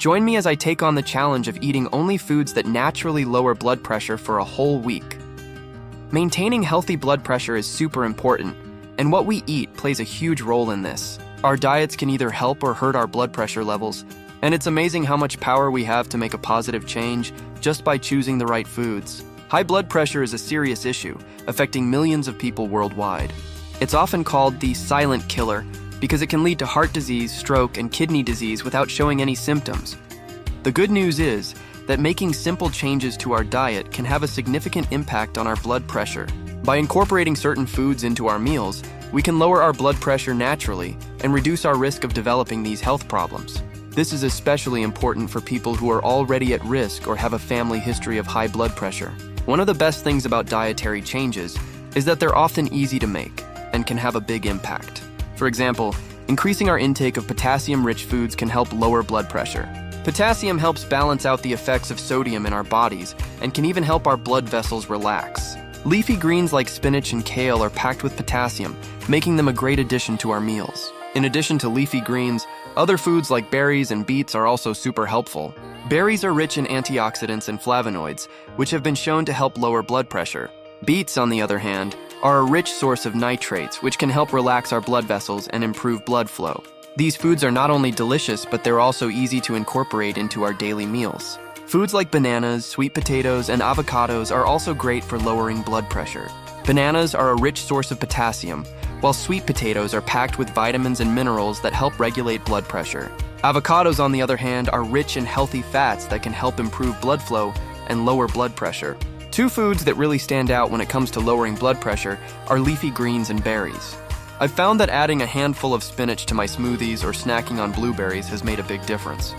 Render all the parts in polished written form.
Join me as I take on the challenge of eating only foods that naturally lower blood pressure for a whole week. Maintaining healthy blood pressure is super important, and what we eat plays a huge role in this. Our diets can either help or hurt our blood pressure levels, and it's amazing how much power we have to make a positive change just by choosing the right foods. High blood pressure is a serious issue, affecting millions of people worldwide. It's often called the silent killer because it can lead to heart disease, stroke, and kidney disease without showing any symptoms. The good news is that making simple changes to our diet can have a significant impact on our blood pressure. By incorporating certain foods into our meals, we can lower our blood pressure naturally and reduce our risk of developing these health problems. This is especially important for people who are already at risk or have a family history of high blood pressure. One of the best things about dietary changes is that they're often easy to make and can have a big impact. For example, increasing our intake of potassium-rich foods can help lower blood pressure. Potassium helps balance out the effects of sodium in our bodies and can even help our blood vessels relax. Leafy greens like spinach and kale are packed with potassium, making them a great addition to our meals. In addition to leafy greens, other foods like berries and beets are also super helpful. Berries are rich in antioxidants and flavonoids, which have been shown to help lower blood pressure. Beets, on the other hand, are a rich source of nitrates, which can help relax our blood vessels and improve blood flow. These foods are not only delicious, but they're also easy to incorporate into our daily meals. Foods like bananas, sweet potatoes, and avocados are also great for lowering blood pressure. Bananas are a rich source of potassium, while sweet potatoes are packed with vitamins and minerals that help regulate blood pressure. Avocados, on the other hand, are rich in healthy fats that can help improve blood flow and lower blood pressure. Two foods that really stand out when it comes to lowering blood pressure are leafy greens and berries. I've found that adding a handful of spinach to my smoothies or snacking on blueberries has made a big difference.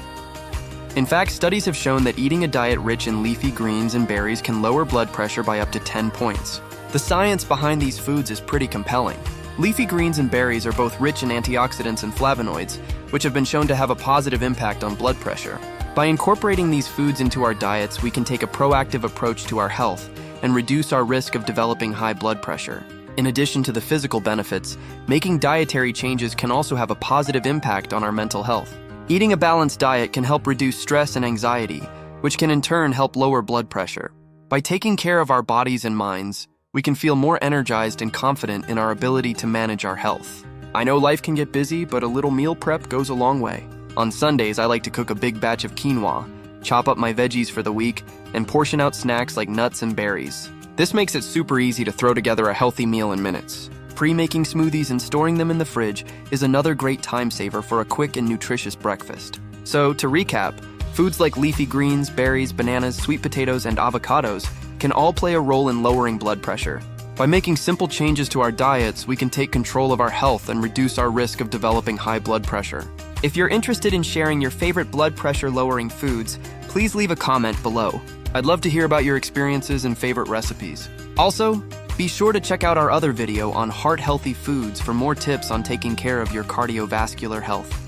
In fact, studies have shown that eating a diet rich in leafy greens and berries can lower blood pressure by up to 10 points. The science behind these foods is pretty compelling. Leafy greens and berries are both rich in antioxidants and flavonoids, which have been shown to have a positive impact on blood pressure. By incorporating these foods into our diets, we can take a proactive approach to our health and reduce our risk of developing high blood pressure. In addition to the physical benefits, making dietary changes can also have a positive impact on our mental health. Eating a balanced diet can help reduce stress and anxiety, which can in turn help lower blood pressure. By taking care of our bodies and minds, we can feel more energized and confident in our ability to manage our health. I know life can get busy, but a little meal prep goes a long way. On Sundays, I like to cook a big batch of quinoa, chop up my veggies for the week, and portion out snacks like nuts and berries. This makes it super easy to throw together a healthy meal in minutes. Pre-making smoothies and storing them in the fridge is another great time saver for a quick and nutritious breakfast. So, to recap, foods like leafy greens, berries, bananas, sweet potatoes, and avocados can all play a role in lowering blood pressure. By making simple changes to our diets, we can take control of our health and reduce our risk of developing high blood pressure. If you're interested in sharing your favorite blood pressure lowering foods, please leave a comment below. I'd love to hear about your experiences and favorite recipes. Also, be sure to check out our other video on heart-healthy foods for more tips on taking care of your cardiovascular health.